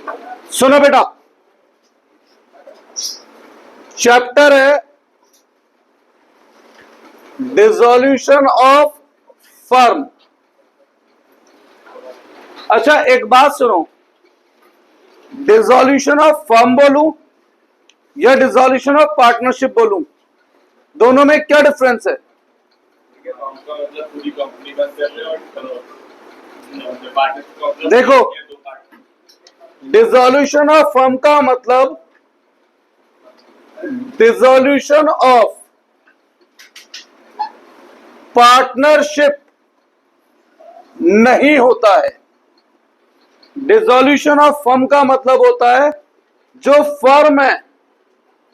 सुनो बेटा, चैप्टर है डिसॉल्यूशन ऑफ फर्म। अच्छा एक बात सुनो, डिसॉल्यूशन ऑफ फर्म बोलूं या डिसॉल्यूशन ऑफ पार्टनरशिप बोलूं, दोनों में क्या डिफरेंस है? देखो, डिसॉल्यूशन ऑफ फर्म का मतलब डिसॉल्यूशन ऑफ पार्टनरशिप नहीं होता है। डिसॉल्यूशन ऑफ फर्म का मतलब होता है जो फर्म है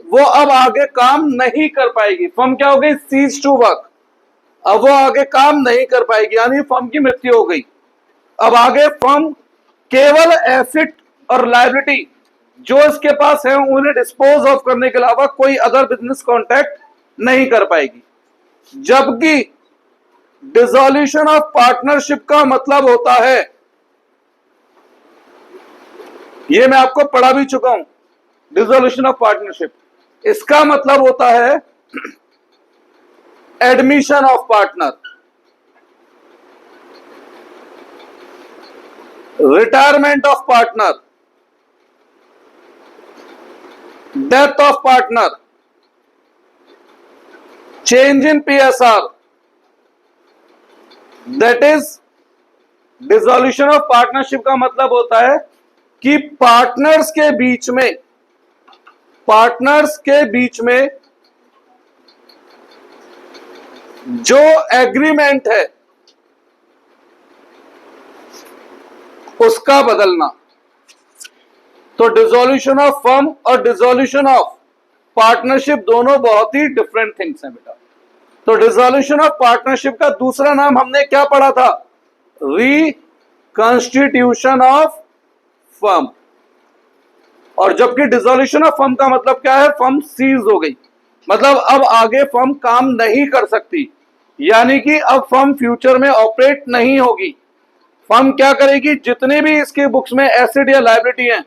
वो अब आगे काम नहीं कर पाएगी। फर्म क्या हो गई? Ceases to work. अब वो आगे काम नहीं कर पाएगी, यानी फर्म की मृत्यु हो गई। अब आगे फर्म केवल एसेट और लायबिलिटी जो इसके पास है उन्हें डिस्पोज ऑफ करने के अलावा कोई अदर बिजनेस कॉन्ट्रैक्ट नहीं कर पाएगी। जबकि डिसॉल्यूशन ऑफ पार्टनरशिप का मतलब होता है, ये मैं आपको पढ़ा भी चुका हूं, डिसॉल्यूशन ऑफ पार्टनरशिप, इसका मतलब होता है admission of partner, retirement of partner, death of partner, change in PSR, that is dissolution of partnership का मतलब होता है कि पार्टनर्स के बीच में जो एग्रीमेंट है उसका बदलना। तो डिसॉल्यूशन ऑफ फर्म और डिसॉल्यूशन ऑफ पार्टनरशिप दोनों बहुत ही डिफरेंट थिंग्स हैं बेटा। तो डिसॉल्यूशन ऑफ पार्टनरशिप का दूसरा नाम हमने क्या पढ़ा था? Reconstitution of firm. और जबकि डिसॉल्यूशन ऑफ फर्म का मतलब क्या है? फर्म सीज हो गई, मतलब अब आगे फर्म काम नहीं कर सकती, यानी कि अब फर्म फ्यूचर में ऑपरेट नहीं होगी। फर्म क्या करेगी? जितने भी इसके बुक्स में एसेट या लायबिलिटी हैं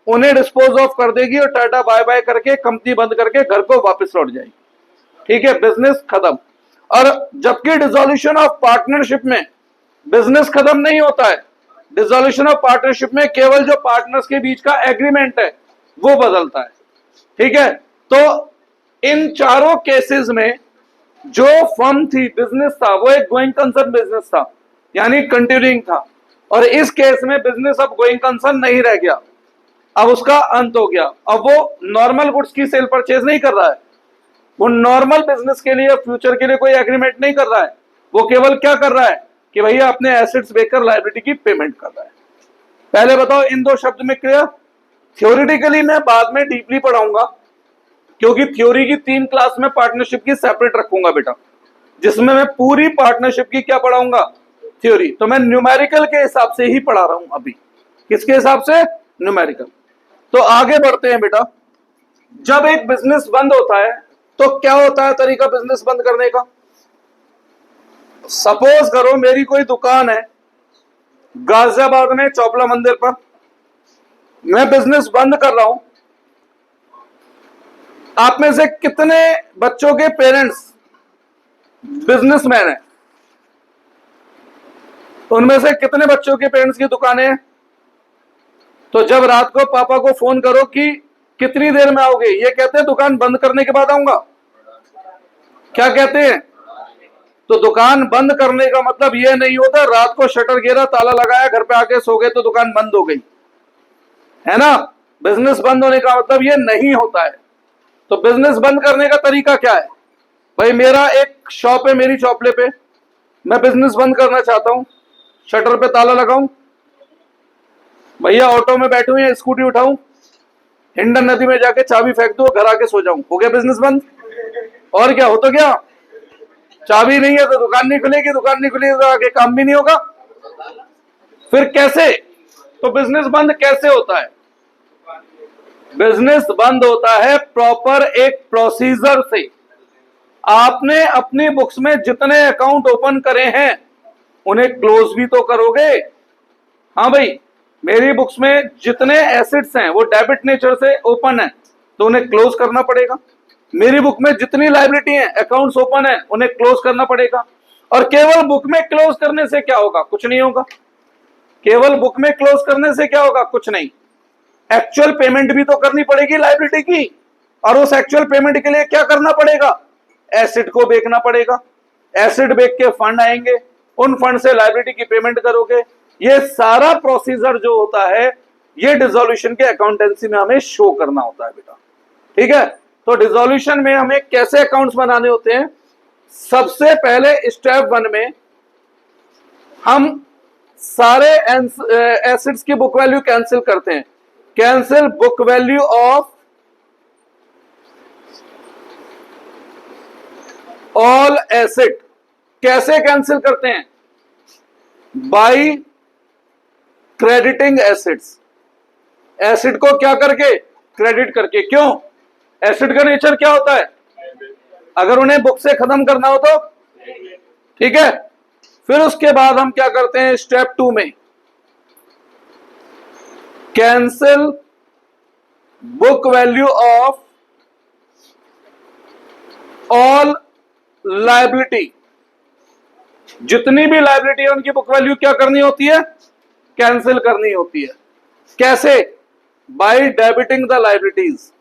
उन्हें डिस्पोज ऑफ कर देगी और टाटा बाय बाय करके कंपनी बंद करके घर को वापस लौट जाएगी। ठीक है, बिजनेस खत्म। और जबकि डिसॉल्यूशन ऑफ पार्टनरशिप में बिजनेस खत्म नहीं होता है, डिसॉल्यूशन ऑफ पार्टनरशिप में केवल जो पार्टनर्स के बीच का एग्रीमेंट है वो बदलता है। ठीक है, तो इन चारों केसेस में जो फर्म थी, बिजनेस था, वो एक गोइंग कंसर्न बिजनेस था, यानी कंटिन्यूइंग था। और इस केस में बिजनेस अब गोइंग कंसर्न नहीं रह गया, अब उसका अंत हो गया। अब वो नॉर्मल गुड्स की सेल परचेज नहीं कर रहा है, वो नॉर्मल बिजनेस के लिए फ्यूचर के लिए कोई एग्रीमेंट नहीं कर रहा है, वो केवल क्या कर रहा है कि भैया अपने एसेट्स बेचकर लायबिलिटी की पेमेंट कर रहा है। पहले बताओ इन दो शब्द में क्लियर? थ्योरेटिकली मैं बाद में डीपली पढ़ाऊंगा, क्योंकि थ्योरी की 3 क्लास में पार्टनरशिप की सेपरेट रखूंगा बेटा, जिसमें मैं पूरी पार्टनरशिप की क्या पढ़ाऊंगा? थ्योरी। तो मैं न्यूमेरिकल के हिसाब से ही पढ़ा रहा हूं अभी। किसके हिसाब से? न्यूमेरिकल। तो आगे बढ़ते हैं बेटा। जब एक बिजनेस बंद होता है तो क्या होता है तरीका बिजनेस बंद करने का? सपोज करो मेरी कोई दुकान है गाजियाबाद में चौपला मंदिर पर, मैं बिजनेस बंद कर रहा हूं। आप में से कितने बच्चों के पेरेंट्स बिजनेसमैन हैं? उनमें से कितने बच्चों के पेरेंट्स की दुकानें हैं? तो जब रात को पापा को फोन करो कि कितनी देर में आओगे, ये कहते हैं दुकान बंद करने के बाद आऊंगा। क्या कहते हैं? तो दुकान बंद करने का मतलब ये नहीं होता रात को शटर गिरा, ताला लगाया, घर पे आके सो गए तो दुकान बंद हो गई, है ना? बिजनेस बंद होने का मतलब ये नहीं होता है। तो बिजनेस बंद करने का तरीका क्या है? भाई मेरा एक शॉप है, मेरी चौपले पे, मैं बिजनेस बंद करना चाहता हूं, शटर पे ताला लगाऊं, भैया ऑटो में बैठूं या स्कूटी उठाऊं, हिंडन नदी में जाके चाबी फेंक दूं, घर आके सो जाऊं, हो गया बिजनेस बंद। और क्या हो? तो क्या चाबी नहीं है तो दुकान नहीं खुलेगी, दुकान नहीं खुलेगी तो आगे काम भी नहीं होगा। फिर कैसे? तो बिजनेस बंद कैसे होता है? बिजनेस बंद होता है प्रॉपर एक प्रोसीजर से। आपने अपनी बुक्स में जितने अकाउंट ओपन करे हैं उन्हें क्लोज भी तो करोगे। हाँ भाई, मेरी बुक्स में जितने एसेट्स हैं वो डेबिट नेचर से ओपन है तो उन्हें क्लोज करना पड़ेगा। मेरी बुक में जितनी लायबिलिटी है, अकाउंट्स ओपन है, उन्हें क्लोज करना पड़ेगा। और केवल बुक में क्लोज करने से क्या होगा? कुछ नहीं होगा। केवल बुक में क्लोज करने से क्या होगा? कुछ नहीं। एक्चुअल पेमेंट भी तो करनी पड़ेगी लायबिलिटी की, और उस एक्चुअल पेमेंट के लिए क्या करना पड़ेगा? एसेट को बेचना पड़ेगा। एसेट बेच के फंड आएंगे, उन फंड से लायबिलिटी की पेमेंट करोगे। ये सारा प्रोसीजर जो होता है ये डिसोल्यूशन के अकाउंटेंसी में हमें शो करना होता है बेटा। ठीक है, तो डिसोल्यूशन में हमें कैसे अकाउंट्स बनाने होते हैं? सबसे पहले स्टेप 1 में हम सारे एसेट्स की बुक वैल्यू कैंसिल करते हैं। Cancel book value of all asset. कैसे कैंसिल करते हैं? Bye crediting assets. एसेट को क्या करके? क्रेडिट करके। क्यों? एसेट का नेचर क्या होता है? अगर उन्हें बुक से खत्म करना हो तो ठीक है। फिर उसके बाद हम क्या करते हैं? स्टेप 2 में cancel book value of all liability. जितनी भी लायबिलिटी है उनकी बुक वैल्यू क्या करनी होती है? कैंसिल करनी होती है। कैसे? By debiting the liabilities.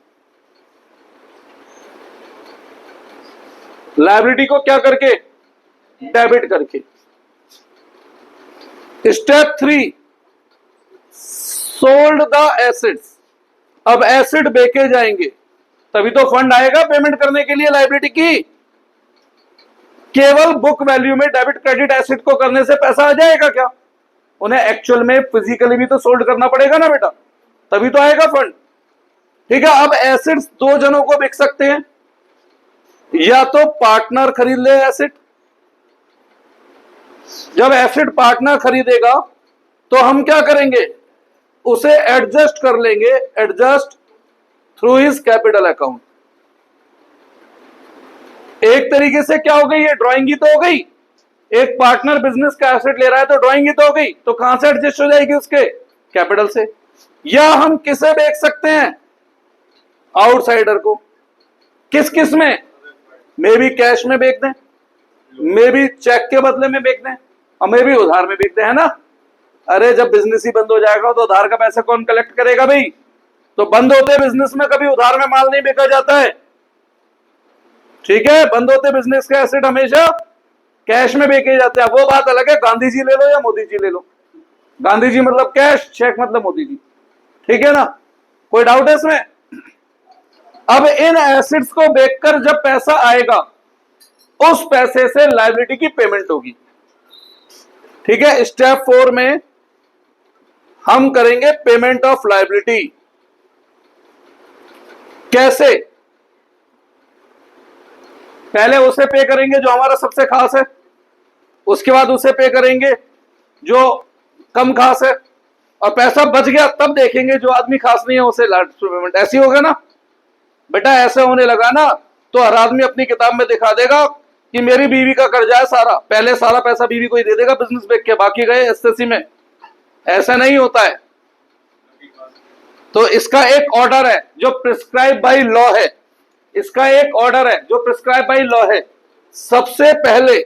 Liability को क्या करके? डेबिट करके। Step 3 sold the assets. अब एसेट बेचे जाएंगे तभी तो फंड आएगा पेमेंट करने के लिए लायबिलिटी की। केवल बुक वैल्यू में डेबिट क्रेडिट एसेट को करने से पैसा आ जाएगा क्या? उन्हें एक्चुअल में फिजिकली भी तो सोल्ड करना पड़ेगा ना बेटा, तभी तो आएगा फंड। ठीक है, अब एसेट्स दो जनों को बेच सकते हैं। या तो पार्टनर खरीद ले एसेट। जब एसेट पार्टनर खरीदेगा तो हम क्या करेंगे? उसे एडजस्ट कर लेंगे, adjust through his capital account. एक तरीके से क्या हो गई? ये ड्राइंग ही तो हो गई। एक पार्टनर बिजनेस का एसेट ले रहा है तो ड्राइंग ही तो हो गई, तो कहां से एडजस्ट हो जाएगी? उसके कैपिटल से। या हम किसे बेच सकते हैं? आउटसाइडर को। किस किस में? मे भी कैश में बेच दें, मे भी चेक के बदले में बेच दें, और मे भी उधार में बेच दें, है ना। अरे जब बिजनेस ही बंद हो जाएगा तो उधार का पैसा कौन कलेक्ट करेगा भाई? तो बंद होते बिजनेस में कभी उधार में माल नहीं बेचा जाता है। ठीक है, बंद होते बिजनेस का एसेट हमेशा कैश में बेचे जाते हैं। वो बात अलग है, गांधी जी ले लो या मोदी जी ले लो। गांधी जी मतलब कैश, चेक मतलब मोदी जी। ठीक है ना, कोई डाउट है इसमें? अब इन एसेट्स को बेचकर जब पैसा आएगा उस पैसे से लायबिलिटी की पेमेंट होगी। ठीक है, स्टेप 4 में हम करेंगे पेमेंट ऑफ लायबिलिटी। कैसे? पहले उसे पे करेंगे जो हमारा सबसे खास है, उसके बाद उसे पे करेंगे जो कम खास है, और पैसा बच गया तब देखेंगे जो आदमी खास नहीं है उसे लास्ट पेमेंट। ऐसी होगा ना बेटा? ऐसे होने लगा ना तो हर आदमी अपनी किताब में दिखा देगा कि मेरी बीवी का कर्जा है सारा, पहले सारा पैसा बीवी को ही दे देगा बिजनेस बेच के, बाकी गए एसएससी में। ऐसा नहीं होता है। तो इसका एक ऑर्डर है जो प्रिस्क्राइब बाय लॉ है। इसका एक ऑर्डर है जो प्रिस्क्राइब बाय लॉ है। सबसे पहले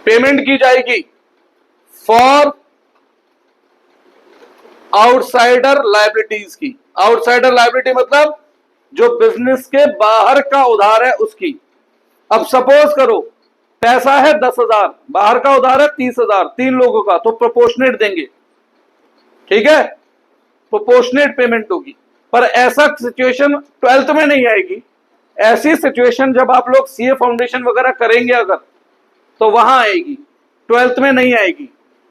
पेमेंट की जाएगी फॉर आउटसाइडर लायबिलिटीज की। आउटसाइडर लायबिलिटी मतलब जो बिजनेस के बाहर का उधार है उसकी। अब सपोज करो पैसा है 10,000, बाहर का उधार है 30,000, 3 लोगों का, तो प्रोपोर्शनेट देंगे। ठीक है, प्रोपोर्शनेट पेमेंट होगी। पर ऐसा सिचुएशन 12th में नहीं आएगी। ऐसी सिचुएशन जब आप लोग सीए फाउंडेशन वगैरह करेंगे अगर, तो वहां आएगी, 12th में नहीं आएगी।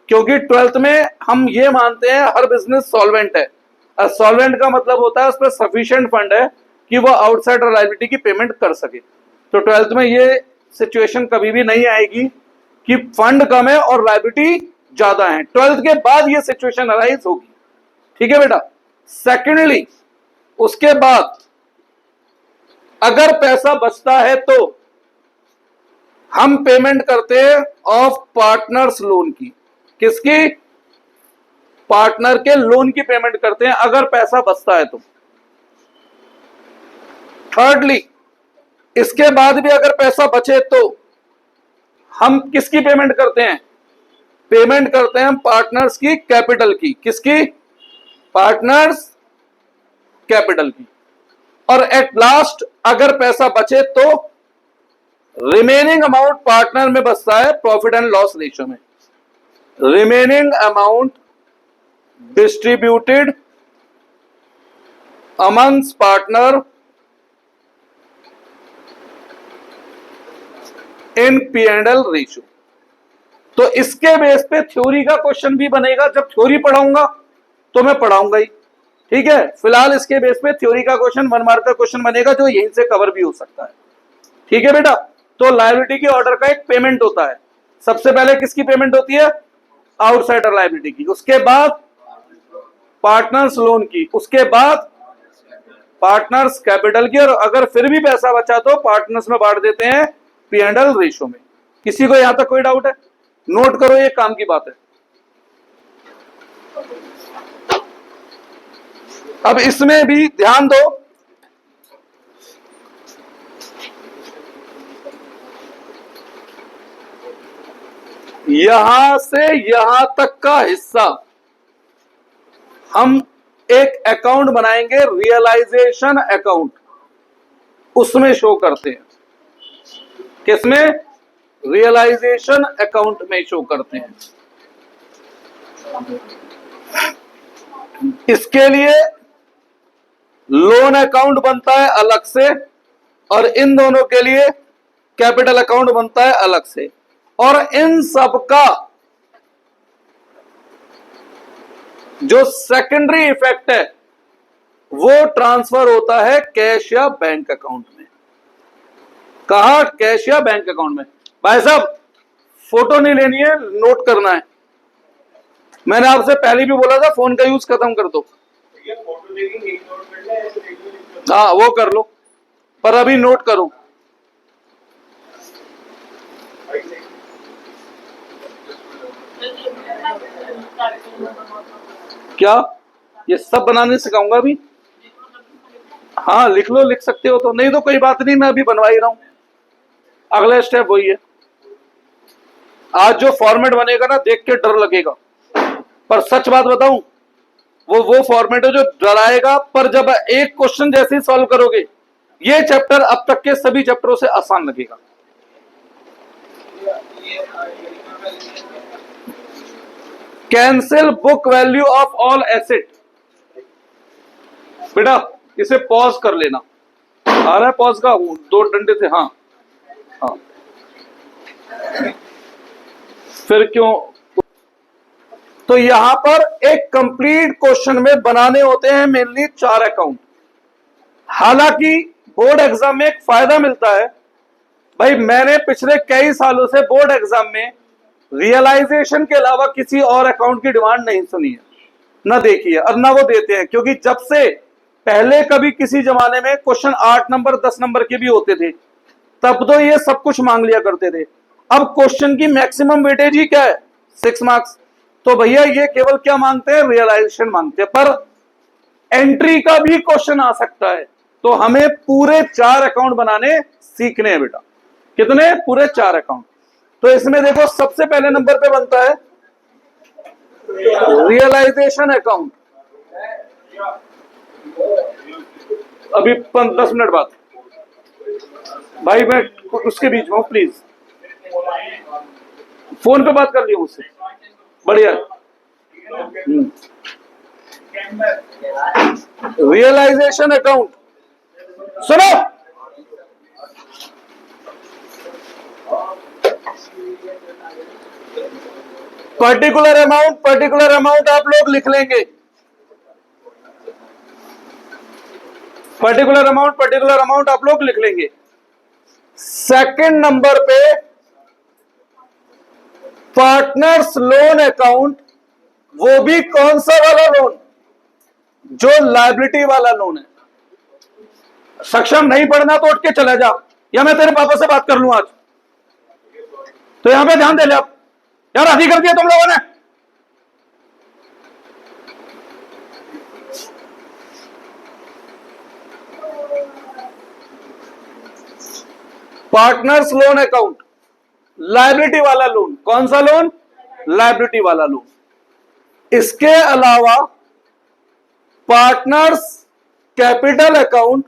क्योंकि 12th में हम ये मानते हैं हर बिजनेस सॉल्वेंट है। सॉल्वेंट का मतलब होता है उस पर सफिशिएंट फंड है कि वो आउटसाइडर लायबिलिटी की पेमेंट कर सके। तो 12th में ये सिचुएशन कभी भी नहीं आएगी कि फंड कम है और लायबिलिटी ज्यादा है। 12th के बाद ये सिचुएशन अराइज होगी। ठीक है बेटा। सेकेंडली, उसके बाद अगर पैसा बचता है तो हम पेमेंट करते हैं ऑफ पार्टनर्स लोन की। किसकी? पार्टनर के लोन की पेमेंट करते हैं अगर पैसा बचता है तो। थर्डली, इसके बाद भी अगर पैसा बचे तो हम किसकी पेमेंट करते हैं? पेमेंट करते हैं हम पार्टनर्स की कैपिटल की। किसकी? पार्टनर्स कैपिटल की। और एट लास्ट अगर पैसा बचे तो रिमेनिंग अमाउंट पार्टनर में बचता है प्रॉफिट एंड लॉस रेशियो में। Remaining amount distributed amongst partner in P&L ratio. तो इसके बेस पे थ्योरी का क्वेश्चन भी बनेगा। जब थ्योरी पढ़ाऊंगा तो मैं पढ़ाऊंगा ही, ठीक है। फिलहाल इसके बेस पे थ्योरी का क्वेश्चन 1 मार्क का क्वेश्चन बनेगा जो यहीं से कवर भी हो सकता है, ठीक है बेटा। तो लायबिलिटी की ऑर्डर का एक पेमेंट होता है। सबसे पहले किसकी पेमेंट होती है? आउटसाइडर लायबिलिटी की। उसके बाद पार्टनर्स लोन की। उसके बाद पार्टनर्स कैपिटल की। और अगर फिर भी पैसा बचा तो पार्टनर्स में बांट देते हैं P&L रेशियो में। किसी को यहां तक कोई डाउट है? नोट करो, ये काम की बात है। अब इसमें भी ध्यान दो, यहां से यहां तक का हिस्सा हम एक अकाउंट बनाएंगे, रियलाइजेशन अकाउंट, उसमें शो करते हैं। किसमें? रियलाइजेशन अकाउंट में शो करते हैं। इसके लिए लोन अकाउंट बनता है अलग से और इन दोनों के लिए कैपिटल अकाउंट बनता है अलग से। और इन सब का जो सेकेंडरी इफेक्ट है वो ट्रांसफर होता है कैश या बैंक अकाउंट में। कहा? कैश या बैंक अकाउंट में। भाई साहब फोटो नहीं लेनी है, नोट करना है। मैंने आपसे पहले भी बोला था फोन का यूज खत्म कर दो। हाँ वो कर लो, पर अभी नोट करो। क्या ये सब बनाने सिखाऊंगा अभी? हाँ लिख लो, लिख सकते हो तो, नहीं तो कोई बात नहीं, मैं अभी बनवा ही रहा हूं। अगला स्टेप वही है। आज जो फॉर्मेट बनेगा ना, देख के डर लगेगा, पर सच बात बताऊं, वो फॉर्मेट है जो डराएगा, पर जब एक क्वेश्चन जैसे ही सॉल्व करोगे, ये चैप्टर अब तक के सभी चैप्टरों से आसान लगेगा। Cancel book value of all asset. बेटा इसे पॉज कर लेना। आ रहा है पॉज का? 2 डंडे से। हाँ हाँ, फिर क्यों? तो यहां पर एक कंप्लीट क्वेश्चन में बनाने होते हैं मेनली 4 अकाउंट। हालांकि बोर्ड एग्जाम में एक फायदा मिलता है भाई, मैंने पिछले कई सालों से बोर्ड एग्जाम में रियलाइजेशन के अलावा किसी और अकाउंट की डिमांड नहीं सुनी है, ना देखी है, और ना वो देते हैं। क्योंकि जब से पहले कभी किसी जमाने में क्वेश्चन 8 नंबर 10 नंबर के भी होते थे, तब तो ये सब कुछ मांग लिया करते थे। अब क्वेश्चन की मैक्सिमम वेटेज ही क्या है? 6 मार्क्स। तो भैया ये केवल क्या मांगते हैं? रियलाइजेशन मांगते हैं। पर एंट्री का भी क्वेश्चन आ सकता है, तो हमें पूरे 4 अकाउंट बनाने सीखने हैं बेटा। कितने? पूरे 4 अकाउंट। तो इसमें देखो सबसे पहले नंबर पे बनता है रियलाइजेशन अकाउंट। अभी 10 मिनट बाद भाई मैं उसके बीच में हूं, प्लीज फोन पे बात कर लियो मुझसे। बढ़िया। रियलाइजेशन अकाउंट सुनो, पर्टिकुलर अमाउंट आप लोग लिख लेंगे। पर्टिकुलर अमाउंट आप लोग लिख लेंगे। सेकंड नंबर पे पार्टनर्स लोन अकाउंट, वो भी कौन सा वाला लोन? जो लायबिलिटी वाला लोन है। सक्षम नहीं पढ़ना तो उठ के चला जा, या मैं तेरे पापा से बात कर लूं आज। तो यहां पे ध्यान दे ले आप। यार आधी कर दिया तुम लोगों ने। पार्टनर्स लोन अकाउंट, लायबिलिटी वाला लोन। कौन सा लोन? लायबिलिटी वाला लोन। इसके अलावा पार्टनर्स कैपिटल अकाउंट,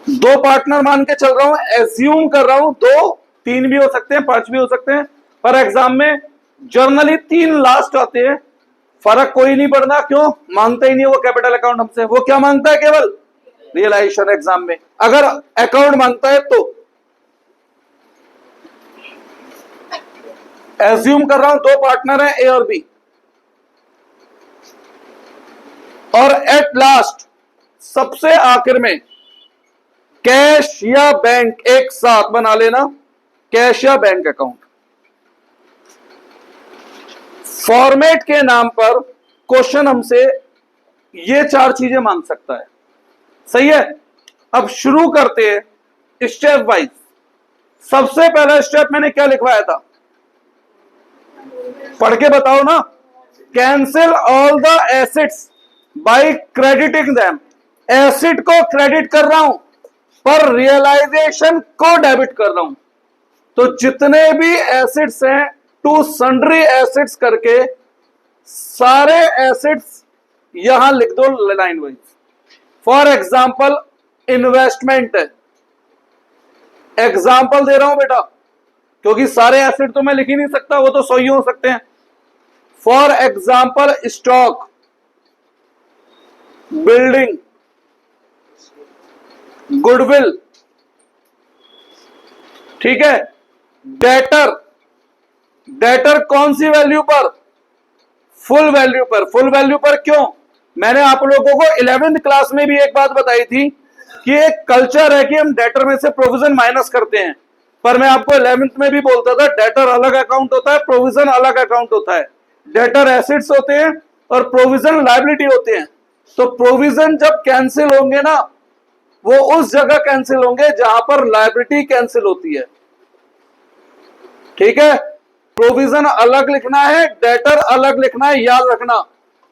दो पार्टनर मान के चल रहा हूं, एज्यूम कर रहा हूं, दो, तीन भी हो सकते हैं, पांच भी हो सकते हैं, पर एग्जाम में जर्नली तीन लास्ट आते हैं। फर्क कोई नहीं पड़ना, क्यों? मांगता ही नहीं वो कैपिटल अकाउंट हमसे। वो क्या मांगता है? केवल रियलाइजेशन एग्जाम में अगर अकाउंट मांगता है तो। एज्यूम कर रहा हूं दो पार्टनर हैं, ए और बी, और एट लास्ट सबसे आखिर में कैश या बैंक एक साथ बना लेना, कैश या बैंक अकाउंट। फॉर्मेट के नाम पर क्वेश्चन हमसे ये चार चीजें मांग सकता है। सही है? अब शुरू करते हैं स्टेप वाइज। सबसे पहला स्टेप मैंने क्या लिखवाया था? पढ़ के बताओ ना। Cancel all the assets bye crediting them. Asset को क्रेडिट कर रहा हूं पर रियलाइजेशन को डेबिट कर रहा हूं। तो जितने भी एसेट्स हैं टू सन्ड्री एसेट्स करके सारे एसेट्स यहां लिख दो line wise. For example investment है, एग्जाम्पल दे रहा हूं बेटा, क्योंकि सारे एसेट तो मैं लिख ही नहीं सकता, वो तो 100 ही हो सकते हैं। For example stock, building, goodwill, ठीक है। डेटर, डेटर कौन सी वैल्यू पर? फुल वैल्यू पर। फुल वैल्यू पर क्यों? मैंने आप लोगों को 11th क्लास में भी एक बात बताई थी कि एक कल्चर है कि हम डेटर में से प्रोविजन माइनस करते हैं, पर मैं आपको 11th में भी बोलता था डेटर अलग अकाउंट होता है, प्रोविजन अलग अकाउंट होता है। डेटर एसेट्स होते हैं और प्रोविजन लायबिलिटी होते हैं। तो प्रोविजन जब कैंसिल होंगे ना, वो उस जगह कैंसिल होंगे जहां पर लायबिलिटी कैंसिल होती है। ठीक है? प्रोविजन अलग लिखना है, डेटर अलग लिखना है, याद रखना।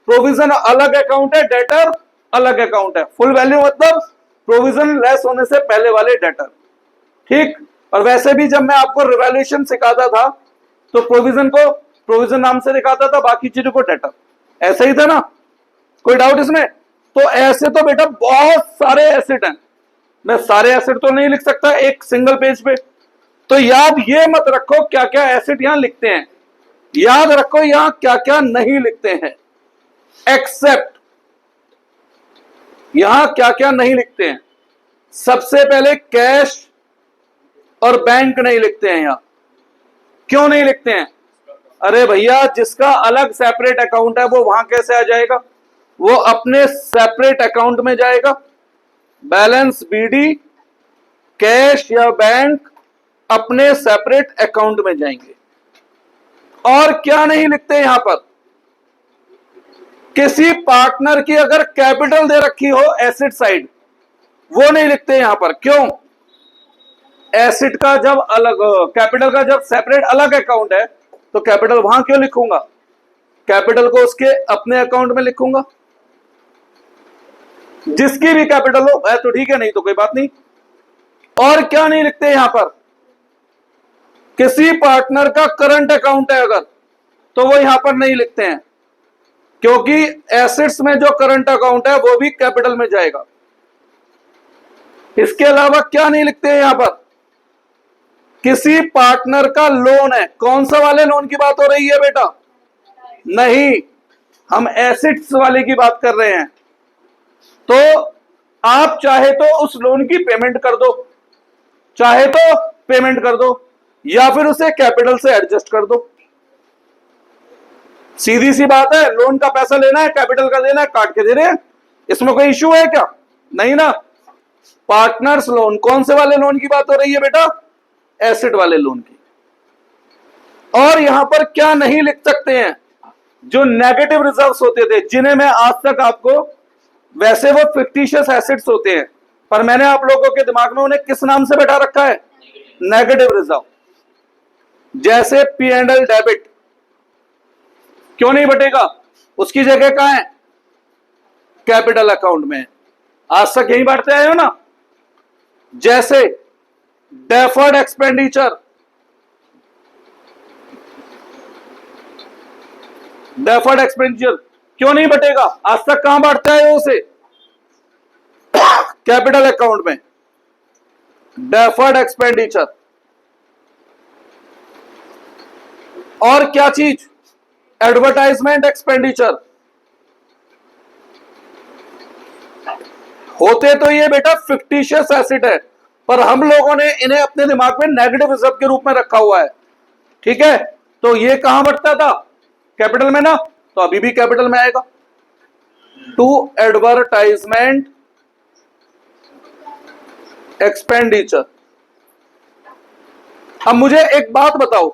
प्रोविजन अलग अकाउंट है, डेटर अलग अकाउंट है। फुल वैल्यू मतलब प्रोविजन लेस होने से पहले वाले डेटर। ठीक? और वैसे भी जब मैं आपको रिवैल्यूएशन सिखाता था तो प्रोविजन को प्रोविजन नाम से दिखाता था, बाकी चीजों को डेटर। ऐसा ही था ना? कोई डाउट इसमें? तो ऐसे तो बेटा बहुत सारे एसेट हैं, मैं सारे एसेट तो नहीं लिख सकता एक सिंगल पेज पे। तो याद ये मत रखो क्या क्या एसेट यहां लिखते हैं, याद रखो यहां क्या क्या नहीं लिखते हैं। एक्सेप्ट, यहां क्या क्या नहीं लिखते हैं। सबसे पहले कैश और बैंक नहीं लिखते हैं यहां। क्यों नहीं लिखते हैं? अरे भैया, जिसका अलग सेपरेट अकाउंट है वो वहां कैसे आ जाएगा? वो अपने सेपरेट अकाउंट में जाएगा। बैलेंस बीडी, कैश या बैंक अपने सेपरेट अकाउंट में जाएंगे। और क्या नहीं लिखते यहां पर? किसी पार्टनर की अगर कैपिटल दे रखी हो एसेट साइड, वो नहीं लिखते यहां पर। क्यों? एसेट का जब अलग, कैपिटल का जब सेपरेट अलग अकाउंट है तो कैपिटल वहां क्यों लिखूंगा? कैपिटल को उसके अपने अकाउंट में लिखूंगा। जिसकी भी कैपिटल हो है तो ठीक है, नहीं तो कोई बात नहीं। और क्या नहीं लिखते यहां पर? किसी पार्टनर का करंट अकाउंट है अगर, तो वो यहां पर नहीं लिखते हैं, क्योंकि एसेट्स में जो करंट अकाउंट है वो भी कैपिटल में जाएगा। इसके अलावा क्या नहीं लिखते हैं यहां पर? किसी पार्टनर का लोन है। कौन सा वाले लोन की बात हो रही है बेटा? नहीं, हम एसेट्स वाले की बात कर रहे हैं। तो आप चाहे तो उस लोन की पेमेंट कर दो, चाहे तो पेमेंट कर दो, या फिर उसे कैपिटल से एडजस्ट कर दो। सीधी सी बात है, लोन का पैसा लेना है, कैपिटल का देना है, काट के दे रहे हैं। इसमें कोई इश्यू है क्या? नहीं ना। पार्टनर्स लोन, कौन से वाले लोन की बात हो रही है बेटा? एसेट वाले लोन की। और यहां पर क्या नहीं लिख सकते हैं? जो नेगेटिव रिजर्व्स होते थे, जिन्हें मैं आज तक आपको, वैसे वो फिक्टिशियस एसेट्स होते हैं, पर मैंने आप लोगों के दिमाग में उन्हें किस नाम से बैठा रखा है? Negative reserve. जैसे P&L डेबिट क्यों नहीं बटेगा? उसकी जगह कहां है? कैपिटल अकाउंट में। आज तक यही बांटते आए हो ना। जैसे डेफर्ड एक्सपेंडिचर, डेफर्ड एक्सपेंडिचर क्यों नहीं बटेगा? आज तक कहां बांटते आए हो उसे? कैपिटल अकाउंट में। डेफर्ड एक्सपेंडिचर और क्या चीज? Advertisement expenditure. होते तो ये बेटा फिक्टिशियस एसेट है, पर हम लोगों ने इन्हें अपने दिमाग में नेगेटिव रिजर्व के रूप में रखा हुआ है। ठीक है, तो ये कहां बढ़ता था? कैपिटल में ना, तो अभी भी कैपिटल में आएगा। To advertisement expenditure. अब मुझे एक बात बताओ,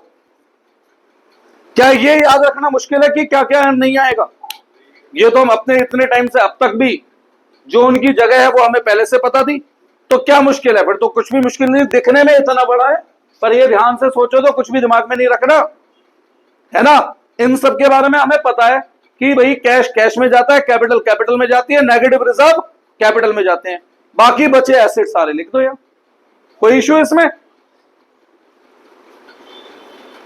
क्या ये याद रखना मुश्किल है कि क्या क्या नहीं आएगा? ये तो हम अपने इतने टाइम से अब तक भी जो उनकी जगह है वो हमें पहले से पता थी, तो क्या मुश्किल है? फिर तो कुछ भी मुश्किल नहीं, दिखने में इतना बड़ा है, पर ये ध्यान से सोचो तो कुछ भी दिमाग में नहीं रखना, है ना। इन सब के बारे में हमें पता है कि भाई कैश कैश में जाता है, कैपिटल कैपिटल में जाती है, नेगेटिव रिजर्व कैपिटल में जाते हैं, बाकी बचे एसेट सारे लिख दो यार, कोई इश्यू इसमें?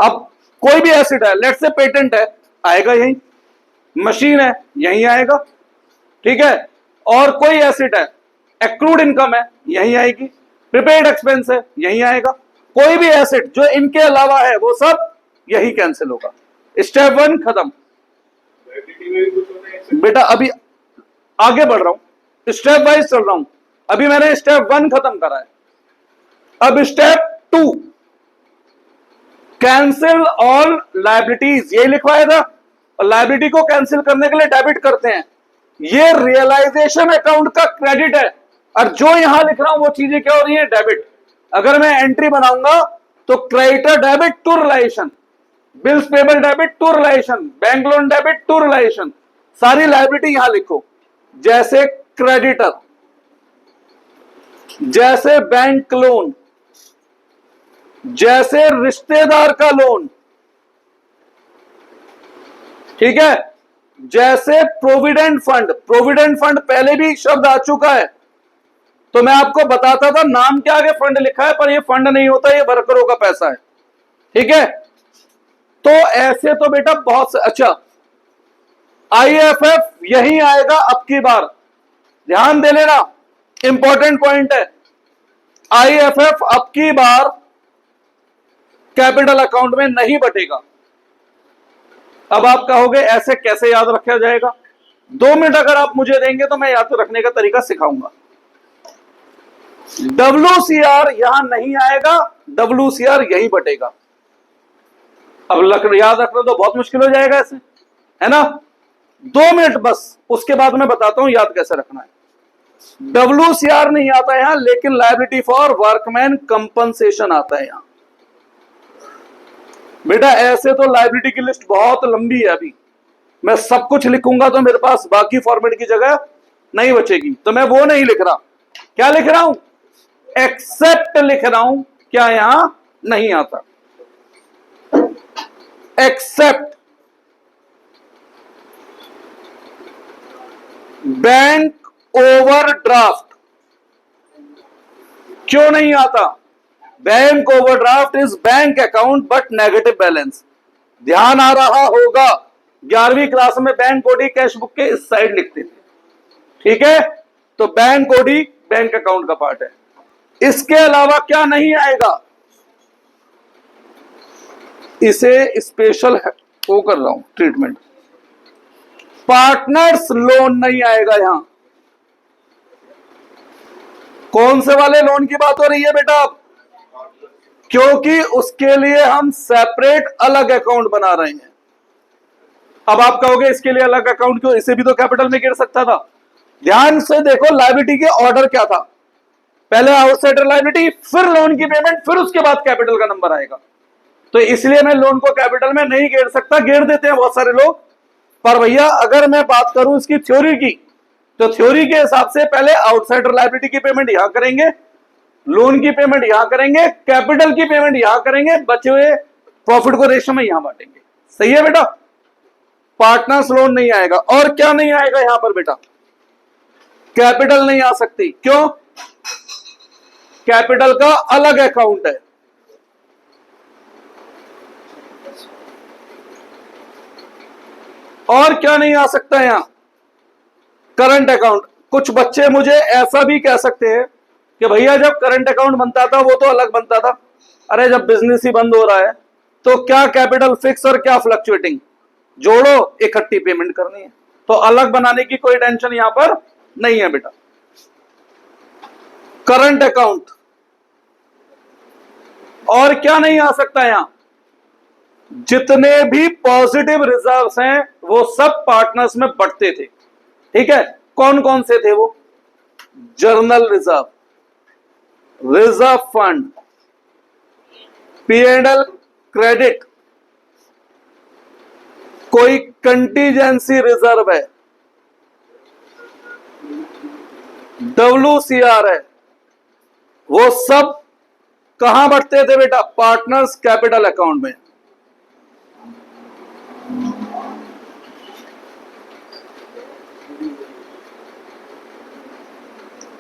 अब कोई भी एसेट है, लेट से पेटेंट है, आएगा यही, मशीन है यही आएगा, ठीक है, और कोई एसेट है, एक्रूड इनकम है यही आएगी, प्रीपेड एक्सपेंस है यही आएगा, कोई भी एसेट जो इनके अलावा है वो सब यही कैंसिल होगा। स्टेप 1 खत्म बेटा। अभी आगे बढ़ रहा हूं, स्टेप वाइज चल रहा हूं, अभी मैंने स्टेप 1 खत्म करा है। अब स्टेप 2, कैंसिल ऑल लायबिलिटीज, यही लिखवाया था, और लायबिलिटी को कैंसिल करने के लिए डेबिट करते हैं। ये रियलाइजेशन अकाउंट का क्रेडिट है, और जो यहां लिख रहा हूं वो चीजें क्या हो रही है? डेबिट। अगर मैं एंट्री बनाऊंगा तो creditor debit to realisation, bills payable debit to realisation, bank loan debit to realisation, सारी लायबिलिटी यहां लिखो। जैसे क्रेडिटर, जैसे बैंक लोन, जैसे रिश्तेदार का लोन, ठीक है, जैसे प्रोविडेंट फंड। प्रोविडेंट फंड पहले भी शब्द आ चुका है, तो मैं आपको बताता था नाम के आगे फंड लिखा है, पर ये फंड नहीं होता, ये वर्करों का पैसा है, ठीक है। तो ऐसे तो बेटा बहुत से, अच्छा आईएफएफ यही आएगा अब की बार, ध्यान दे लेना, इंपॉर्टेंट पॉइंट है। आईएफएफ अब की बार कैपिटल अकाउंट में नहीं बटेगा। अब आप कहोगे ऐसे कैसे याद रखा जाएगा? 2 मिनट अगर आप मुझे देंगे तो मैं याद रखने का तरीका सिखाऊंगा। WCR यहां नहीं आएगा, WCR यही बटेगा। अब याद रखना तो बहुत मुश्किल हो जाएगा ऐसे, है ना। 2 मिनट बस, उसके बाद मैं बताता हूं याद कैसे रखना है। WCR नहीं आता यहां, लेकिन लायबिलिटी फॉर वर्कमैन कंपनसेशन आता है यहां। बेटा ऐसे तो लायबिलिटी की लिस्ट बहुत लंबी है, अभी मैं सब कुछ लिखूंगा तो मेरे पास बाकी फॉर्मेट की जगह नहीं बचेगी, तो मैं वो नहीं लिख रहा। क्या लिख रहा हूं? एक्सेप्ट लिख रहा हूं, क्या यहां नहीं आता? Except bank overdraft. क्यों नहीं आता? Bank overdraft is bank account but negative balance. ध्यान आ रहा होगा, 11वीं क्लास में बैंक ओडी कैश बुक के इस साइड लिखते थे, ठीक है। तो बैंक ओडी बैंक अकाउंट का पार्ट है। इसके अलावा क्या नहीं आएगा? इसे स्पेशल वो कर रहा हूं ट्रीटमेंट, पार्टनर्स लोन नहीं आएगा यहां। कौन से वाले लोन की बात हो रही है बेटा? आप क्योंकि उसके लिए हम सेपरेट अलग अकाउंट बना रहे हैं। अब आप कहोगे इसके लिए अलग अकाउंट क्यों? इसे भी तो कैपिटल में गिर सकता था। ध्यान से देखो लायबिलिटी के ऑर्डर क्या था, पहले आउटसाइडर लायबिलिटी, फिर लोन की पेमेंट, फिर उसके बाद कैपिटल का नंबर आएगा। तो इसलिए मैं लोन को कैपिटल में नहीं गिर सकता, गिर देते हैं बहुत सारे लोग। पर भैया अगर मैं बात करूं इसकी थ्योरी की, तो थ्योरी के हिसाब से पहले आउटसाइडर लायबिलिटी की पेमेंट यहां करेंगे, लोन की पेमेंट यहां करेंगे, कैपिटल की पेमेंट यहां करेंगे, बचे हुए प्रॉफिट को रेशो में यहां बांटेंगे। सही है बेटा? पार्टनर्स लोन नहीं आएगा। और क्या नहीं आएगा यहां पर बेटा? कैपिटल नहीं आ सकती। क्यों? कैपिटल का अलग अकाउंट है। और क्या नहीं आ सकता यहां? Current account. कुछ बच्चे मुझे ऐसा भी कह सकते हैं कि भैया जब करंट अकाउंट बनता था वो तो अलग बनता था, अरे जब बिजनेस ही बंद हो रहा है तो क्या कैपिटल फिक्स और क्या फ्लक्चुएटिंग, जोड़ो, इकट्ठी पेमेंट करनी है, तो अलग बनाने की कोई टेंशन यहां पर नहीं है बेटा। Current account. और क्या नहीं आ सकता यहां? जितने भी पॉजिटिव रिजर्व्स हैं वो सब पार्टनर्स में बढ़ते थे। ठीक है, कौन कौन से थे वो? Journal reserve, reserve fund, P&L credit, कोई कंटीजेंसी रिजर्व है, WCR है, वो सब कहां बढ़ते थे बेटा? पार्टनर्स कैपिटल अकाउंट में।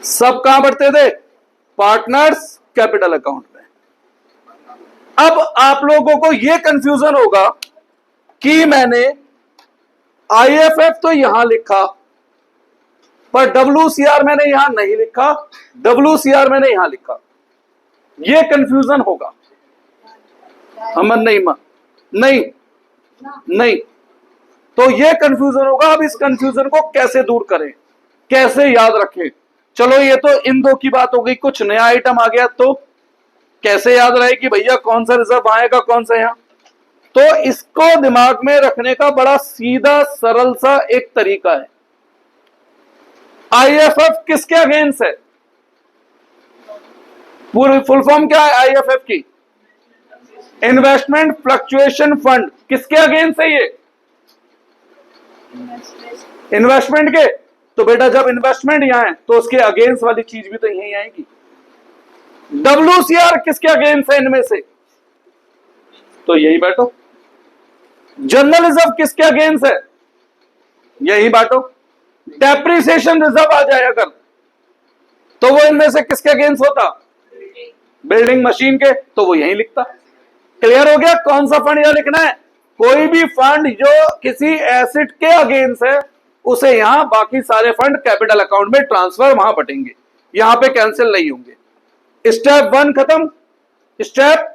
सब कहां बढ़ते थे? पार्टनर्स कैपिटल अकाउंट में। अब आप लोगों को यह कंफ्यूजन होगा कि मैंने IFF तो यहां लिखा पर WCR मैंने यहां नहीं लिखा, WCR मैंने यहां लिखा, यह कंफ्यूजन होगा। अमन नहीं नहीं नहीं, तो यह कंफ्यूजन होगा। अब इस कंफ्यूजन को कैसे दूर करें, कैसे याद रखें? चलो ये तो इन दो की बात हो गई, कुछ नया आइटम आ गया तो कैसे याद रहे कि भैया कौन सा रिजर्व आएगा कौन सा यहां। तो इसको दिमाग में रखने का बड़ा सीधा सरल सा एक तरीका है। IFF किसके अगेंस्ट है? पूरी फुल फॉर्म क्या है IFF की? Investment fluctuation fund. किसके अगेंस्ट है ये? इन्वेस्टमेंट के। तो बेटा जब इन्वेस्टमेंट यहां है तो उसके अगेंस्ट वाली चीज भी तो यहीं आएगी। WCR किसके अगेंस्ट है इनमें से? तो यही बैठो। जनरल रिजर्व किसके अगेंस्ट है? यही बांटो। डेप्रिसिएशन रिजर्व आ जाए अगर तो वो इनमें से किसके अगेंस्ट होता? बिल्डिंग मशीन के, तो वो यही लिखता। क्लियर हो गया कौन सा फंड यहां लिखना है? कोई भी फंड जो किसी एसेट के अगेंस्ट है उसे यहां, बाकी सारे फंड कैपिटल अकाउंट में ट्रांसफर वहां बटेंगे, यहां पे कैंसिल नहीं होंगे। स्टेप 1 खत्म, स्टेप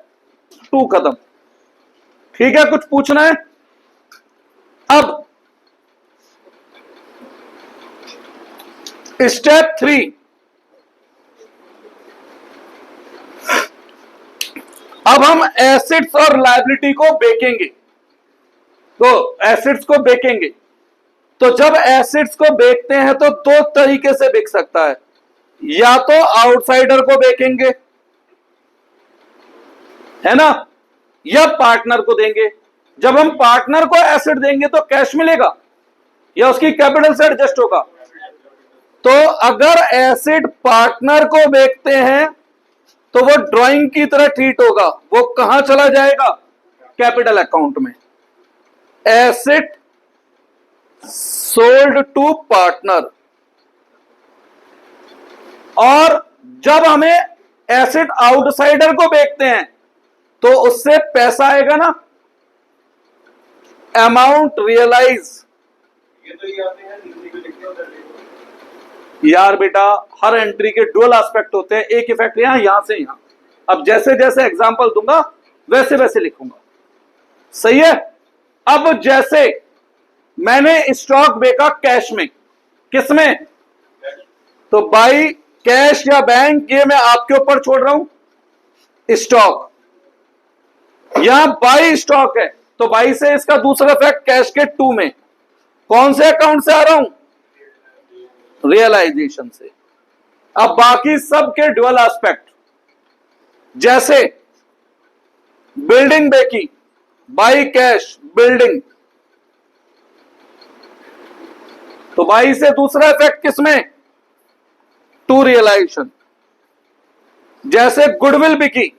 2 खत्म। ठीक है, कुछ पूछना है? अब स्टेप 3, अब हम एसेट्स और लायबिलिटी को बेचेंगे। तो एसेट्स को बेचेंगे, तो जब एसेट्स को बेचते हैं तो दो तरीके से बिक सकता है, या तो आउटसाइडर को बेचेंगे, है ना, या पार्टनर को देंगे। जब हम पार्टनर को एसेट देंगे तो कैश मिलेगा या उसकी कैपिटल से एडजस्ट होगा? तो अगर एसेट पार्टनर को बेचते हैं तो वो ड्राइंग की तरह ट्रीट होगा, वो कहां चला जाएगा? कैपिटल अकाउंट में। Asset sold to partner. और जब हमें एसेट आउटसाइडर को बेचते हैं तो उससे पैसा आएगा ना, अमाउंट रियलाइज। यार बेटा हर एंट्री के डुअल एस्पेक्ट होते हैं, एक इफेक्ट यहां से यहां। अब जैसे जैसे एग्जांपल दूंगा वैसे वैसे लिखूंगा, सही है? अब जैसे मैंने स्टॉक बेचा कैश में, किसमें? तो बाई कैश या बैंक, ये मैं आपके ऊपर छोड़ रहा हूं। स्टॉक, यहां बाई स्टॉक है तो बाई से इसका दूसरा इफेक्ट कैश के 2 में, कौन से अकाउंट से आ रहा हूं? रियलाइजेशन से। अब बाकी सब के ड्यूअल एस्पेक्ट, जैसे बिल्डिंग बेची, बाई कैश बिल्डिंग, तो बाई से दूसरा इफेक्ट किसमें? To realisation. जैसे गुडविल बिकी,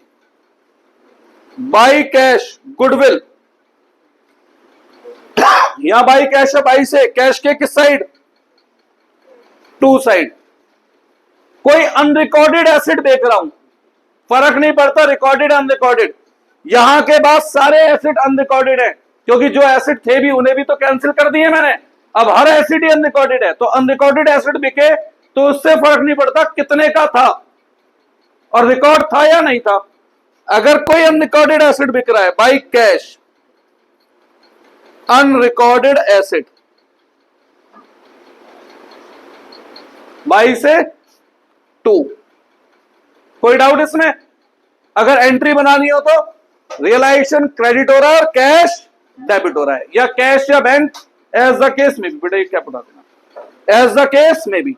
बाई कैश गुडविल, यहां बाई कैश है, बाई से कैश के किस साइड? To side. कोई अनरिकॉर्डेड एसेट देख रहा हूं, फर्क नहीं पड़ता रिकॉर्डेड अनरिकॉर्डेड, यहां के बाद सारे एसेट अनरिकॉर्डेड है, क्योंकि जो एसेट थे भी उन्हें भी तो कैंसिल कर दिए मैंने। अब हर एसेट ही अनरिकॉर्डेड है, तो अनरिकॉर्डेड एसेट बिके तो उससे फर्क नहीं पड़ता कितने का था और रिकॉर्ड था या नहीं था। अगर कोई अनरिकॉर्डेड एसेट बिक रहा है by cash, unrecorded asset by से टू, कोई डाउट इसमें? अगर एंट्री बनानी हो तो रियलाइजेशन क्रेडिट हो रहा है और कैश डेबिट हो रहा है, या कैश या बैंक, एज द केस में भी। बेटा क्या बता देना, एज द केस में भी।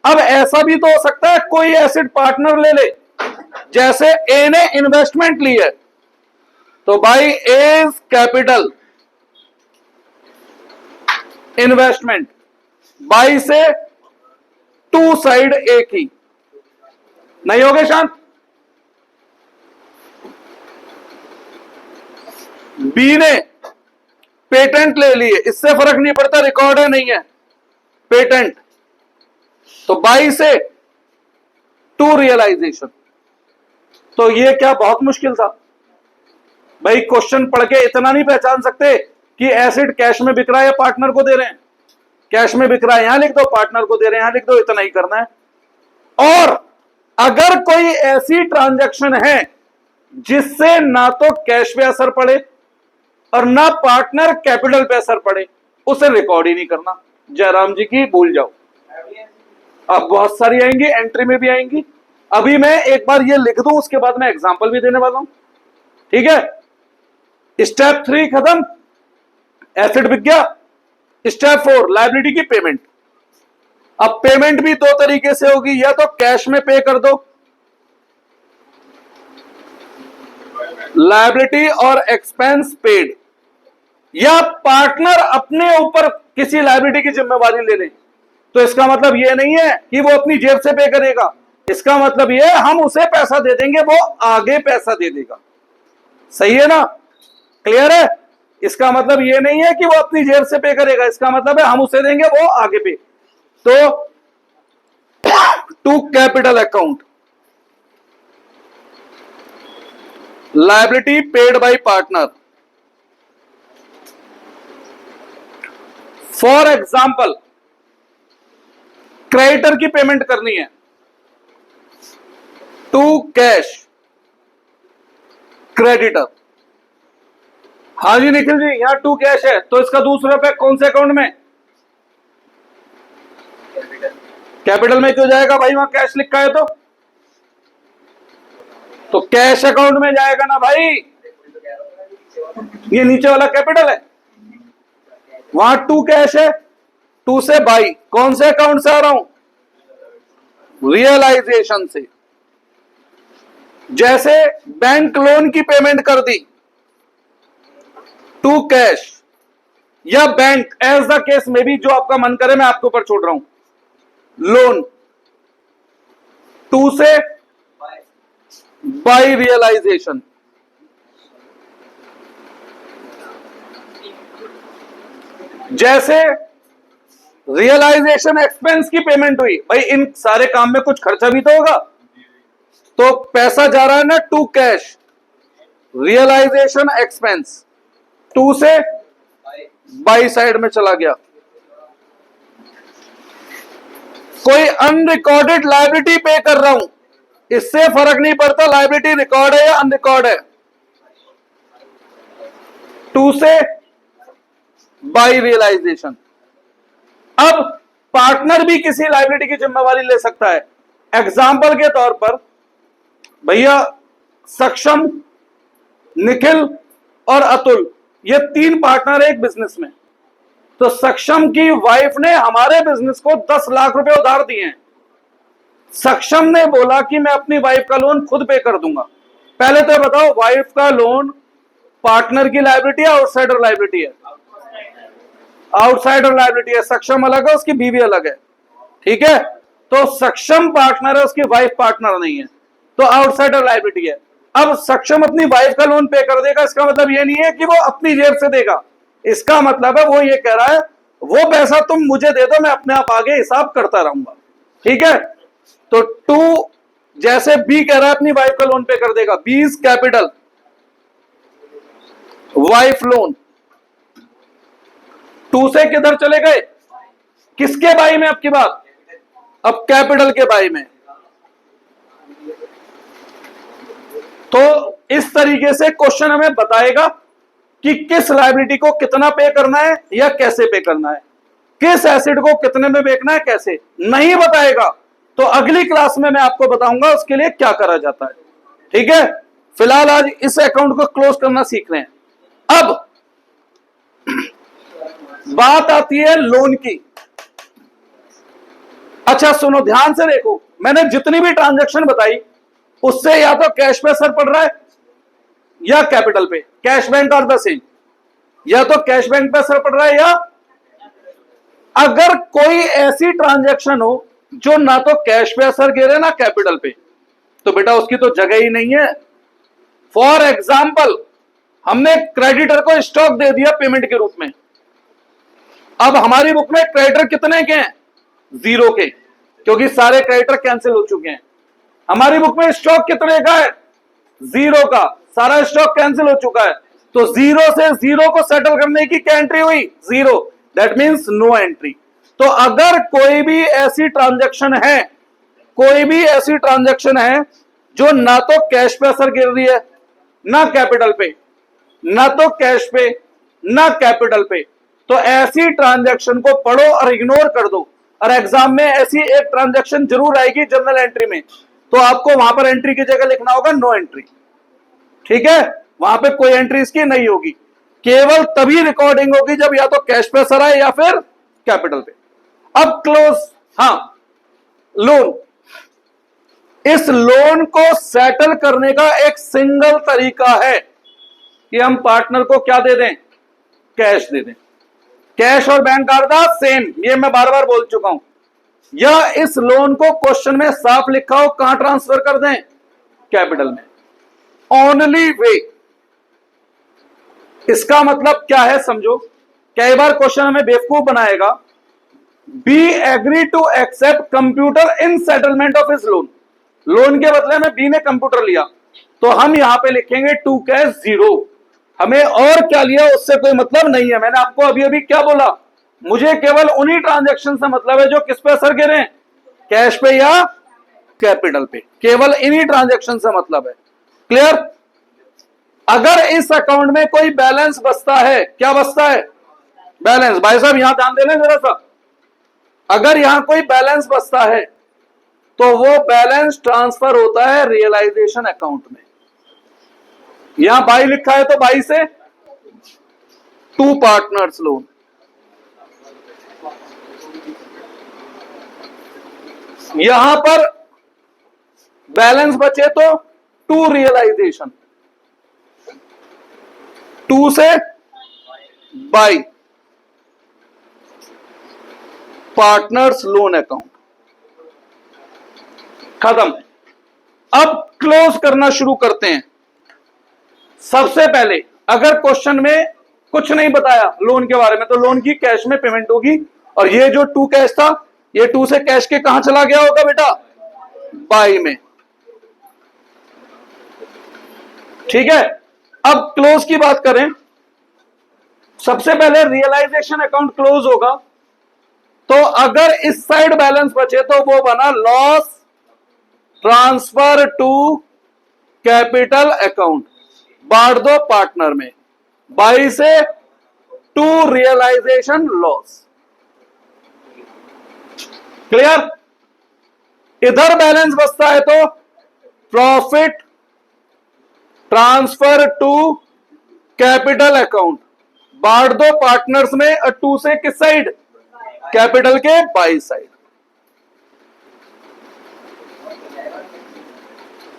अब ऐसा भी तो हो सकता है कोई एसेट पार्टनर ले ले, जैसे ए ने इन्वेस्टमेंट ली है तो by as capital investment, by से टू साइड ए की, नहीं हो गए शांत? बी ने पेटेंट ले लिए, इससे फर्क नहीं पड़ता रिकॉर्ड है नहीं है, पेटेंट, तो बाई से टू रियलाइजेशन। तो ये क्या बहुत मुश्किल था भाई, क्वेश्चन पढ़ के इतना नहीं पहचान सकते कि एसेट कैश में बिक रहा है या पार्टनर को दे रहे हैं? कैश में बिक रहा है यहां लिख दो, पार्टनर को दे रहे हैं यहां लिख दो, इतना ही करना है। और अगर कोई ऐसी ट्रांजैक्शन है जिससे ना तो कैश पे असर पड़े और ना पार्टनर कैपिटल पे असर पड़े, उसे रिकॉर्ड ही नहीं करना। जयराम जी की भूल जाओ। अब बहुत सारी आएंगी, एंट्री में भी आएंगी। अभी मैं एक बार ये लिख दूं, उसके बाद मैं एग्जांपल भी देने वाला हूं, ठीक है? स्टेप 3 खत्म, एसेट बिक गया। स्टेप 4 लायबिलिटी की पेमेंट। अब पेमेंट भी दो तरीके से होगी, या तो कैश में पे कर दो, लायबिलिटी और एक्सपेंस पेड, या पार्टनर अपने ऊपर किसी लायबिलिटी की जिम्मेवारी ले ले। तो इसका मतलब यह नहीं है कि वो अपनी जेब से पे करेगा, इसका मतलब यह है हम उसे पैसा दे देंगे, वो आगे पैसा दे देगा। सही है ना? क्लियर है? इसका मतलब यह नहीं है कि वो अपनी जेब से पे करेगा, इसका मतलब है हम उसे देंगे, वो आगे पे। तो to capital account, liability paid by partner. For example creditor की पेमेंट करनी है, टू कैश क्रेडिटर। हाँ जी निखिल जी, यहां टू कैश है तो इसका दूसरा रुपए कौन से अकाउंट में? कैपिटल में क्यों जाएगा भाई, वहां कैश लिखा है तो कैश अकाउंट में जाएगा ना भाई, ये नीचे वाला कैपिटल है, वहां टू कैश है, टू से बाई, कौन से अकाउंट से आ रहा हूं? रियलाइजेशन से। जैसे बैंक लोन की पेमेंट कर दी, टू कैश, या बैंक, एज द केस में भी, जो आपका मन करे, मैं आपके ऊपर छोड़ रहा हूं। लोन टू से बाई रियलाइजेशन। जैसे रियलाइजेशन एक्सपेंस की पेमेंट हुई, भाई इन सारे काम में कुछ खर्चा भी तो होगा, तो पैसा जा रहा है ना to cash realisation expense, to से बाई साइड में चला गया। कोई अनरिकॉर्डेड लायबिलिटी पे कर रहा हूं, इससे फर्क नहीं पड़ता लायबिलिटी रिकॉर्ड है या अनरिकॉर्ड है, टू से बाई रियलाइजेशन। अब पार्टनर भी किसी लायबिलिटी की जिम्मेवारी ले सकता है। एग्जाम्पल के तौर पर भैया सक्षम, निखिल और अतुल, ये तीन पार्टनर है एक बिजनेस में। तो सक्षम की वाइफ ने हमारे बिजनेस को 10 लाख रुपए उधार दिए हैं। सक्षम ने बोला कि मैं अपनी वाइफ का लोन खुद पे कर दूंगा। पहले तो बताओ, वाइफ का लोन पार्टनर की लायबिलिटी है, आउटसाइडर लायबिलिटी है? आउटसाइडर लायबिलिटी है। सक्षम अलग है, उसकी बीवी अलग है, ठीक है? तो सक्षम पार्टनर है, उसकी वाइफ पार्टनर नहीं है, तो आउटसाइडर लायबिलिटी है। अब सक्षम अपनी वाइफ का लोन पे कर देगा, इसका मतलब ये नहीं है कि वो अपनी जेब से देगा, इसका मतलब है वो ये कह रहा है वो पैसा तुम मुझे दे दो, मैं अपने आप आगे हिसाब करता रहूंगा। ठीक है, तो टू, जैसे बी कह रहा है अपनी वाइफ का लोन पे कर देगा, B is capital, wife loan, to से किधर चले गए, किसके बाई में आपकी बात, अब कैपिटल के बाई में। तो इस तरीके से क्वेश्चन हमें बताएगा कि किस लायबिलिटी को कितना पे करना है या कैसे पे करना है, किस एसेट को कितने में बेचना है, कैसे नहीं बताएगा तो अगली क्लास में मैं आपको बताऊंगा उसके लिए क्या करा जाता है। ठीक है, फिलहाल आज इस अकाउंट को क्लोज करना सीख रहे हैं। अब बात आती है लोन की। अच्छा सुनो ध्यान से देखो, मैंने जितनी भी ट्रांजैक्शन बताई उससे या तो कैश पे असर पड़ रहा है या कैपिटल पे, cash bank are the same, या तो कैश बैंक पे असर पड़ रहा है या अगर कोई ऐसी ट्रांजैक्शन हो जो ना तो कैश पे असर गिरे ना कैपिटल पे, तो बेटा उसकी तो जगह ही नहीं है। फॉर एग्जाम्पल हमने क्रेडिटर को स्टॉक दे दिया पेमेंट के रूप में, अब हमारी बुक में क्रेडिटर कितने के हैं, 0 के, क्योंकि सारे क्रेडिटर कैंसिल हो चुके हैं। हमारी बुक में स्टॉक कितने का है, 0 का, सारा स्टॉक कैंसिल हो चुका है, तो 0 से 0 को सेटल करने की क्या एंट्री हुई, 0, दैट मींस नो एंट्री। तो अगर कोई भी ऐसी ट्रांजैक्शन है, कोई भी ऐसी ट्रांजैक्शन है जो ना तो कैश पे असर गिर रही है ना कैपिटल पे, ना तो कैश पे ना कैपिटल पे, तो ऐसी ट्रांजैक्शन को पढ़ो और इग्नोर कर दो। और एग्जाम में ऐसी एक ट्रांजैक्शन जरूर आएगी जनरल एंट्री में, तो आपको वहां पर एंट्री की जगह लिखना होगा नो एंट्री। ठीक है, वहां पे कोई एंट्री इसकी नहीं होगी, केवल तभी रिकॉर्डिंग होगी जब या तो कैश पे असर आए या फिर कैपिटल पे। अब क्लोज, हाँ लोन, इस लोन को सेटल करने का एक सिंगल तरीका है कि हम पार्टनर को क्या दे दें, कैश दे दें। कैश और बैंक आर द सेम, ये मैं बार बार बोल चुका हूं। या इस लोन को क्वेश्चन में साफ लिखा हो कहां ट्रांसफर कर दें, कैपिटल में, ओनली वे। इसका मतलब क्या है समझो, कई बार क्वेश्चन हमें बेवकूफ बनाएगा, B agree to accept computer in settlement of his loan, loan के बदले में बी ने कंप्यूटर लिया, तो हम यहां पे लिखेंगे टू कैश 0, हमें और क्या लिया उससे कोई मतलब नहीं है। मैंने आपको अभी अभी क्या बोला, मुझे केवल उन्हीं ट्रांजैक्शन से मतलब है जो किस पे असर गिरे, कैश पे या कैपिटल पे, केवल इन्हीं ट्रांजैक्शन से मतलब है। क्लियर? अगर इस अकाउंट में कोई बैलेंस बचता है, क्या बचता है, बैलेंस, भाई साहब यहां ध्यान देना जरा सा, अगर यहां कोई बैलेंस बचता है तो वो बैलेंस ट्रांसफर होता है रियलाइजेशन अकाउंट में। यहां बाई लिखा है तो बाई से टू पार्टनर्स लोन, यहां पर बैलेंस बचे तो टू रियलाइजेशन, टू से बाई पार्टनर्स लोन अकाउंट, खत्म। अब क्लोज करना शुरू करते हैं। सबसे पहले अगर क्वेश्चन में कुछ नहीं बताया लोन के बारे में, तो लोन की कैश में पेमेंट होगी, और ये जो टू कैश था, ये टू से कैश के कहां चला गया होगा बेटा, बाई में। ठीक है, अब क्लोज की बात करें, सबसे पहले रियलाइजेशन अकाउंट क्लोज होगा, तो अगर इस साइड बैलेंस बचे तो वो बना loss transfer to capital account, बांट दो पार्टनर में, बाई से टू रियलाइजेशन लॉस। क्लियर? इधर बैलेंस बचता है तो profit transfer to capital account, बांट दो पार्टनर्स में, और टू से किस साइड, कैपिटल के बाई साइड।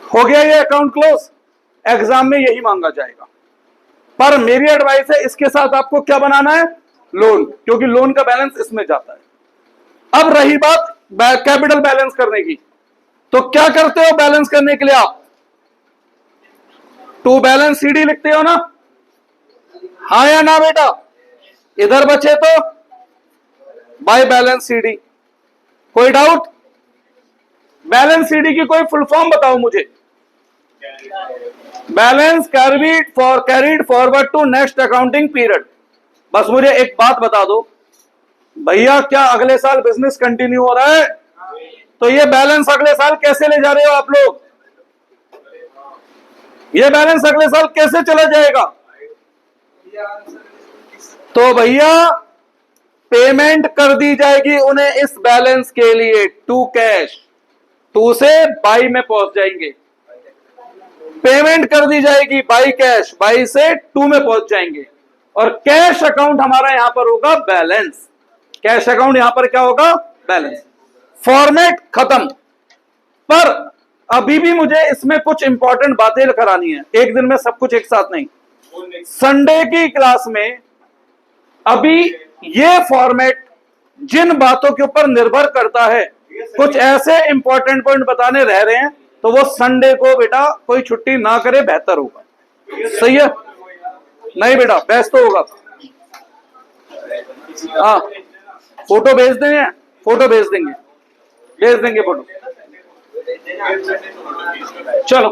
हो गया ये अकाउंट क्लोज। एग्जाम में यही मांगा जाएगा, पर मेरी एडवाइस है इसके साथ आपको क्या बनाना है, लोन, क्योंकि लोन का बैलेंस इसमें जाता है। अब रही बात कैपिटल बैलेंस करने की, तो क्या करते हो बैलेंस करने के लिए आप, टू बैलेंस सीडी लिखते हो ना, हाँ या ना बेटा, इधर बचे तो बाय बैलेंस सीडी, कोई डाउट? बैलेंस सीडी की कोई फुल फॉर्म बताओ मुझे। Balance carried forward to next accounting period. बस मुझे एक बात बता दो भैया, क्या अगले साल बिजनेस कंटिन्यू हो रहा है? तो ये बैलेंस अगले साल कैसे ले जा रहे हो आप लोग? ये बैलेंस अगले साल कैसे चला जाएगा? तो भैया पेमेंट कर दी जाएगी उन्हें इस बैलेंस के लिए टू कैश, टू से बाई में पहुंच जाएंगे। पेमेंट कर दी जाएगी बाई कैश, बाई से टू में पहुंच जाएंगे। और कैश अकाउंट हमारा यहां पर होगा बैलेंस। कैश अकाउंट यहां पर क्या होगा? बैलेंस। फॉर्मेट खत्म। पर अभी भी मुझे इसमें कुछ इंपॉर्टेंट बातें करानी है, एक दिन में सब कुछ एक साथ नहीं। संडे की क्लास में अभी ये फॉर्मेट जिन बातों के ऊपर निर्भर करता है, कुछ ऐसे इंपॉर्टेंट पॉइंट बताने रह रहे हैं, तो वो संडे को बेटा कोई छुट्टी ना करे बेहतर होगा। सही है? नहीं बेटा, बेस्ट तो होगा। हाँ, फोटो भेज देंगे, फोटो भेज देंगे फोटो। चलो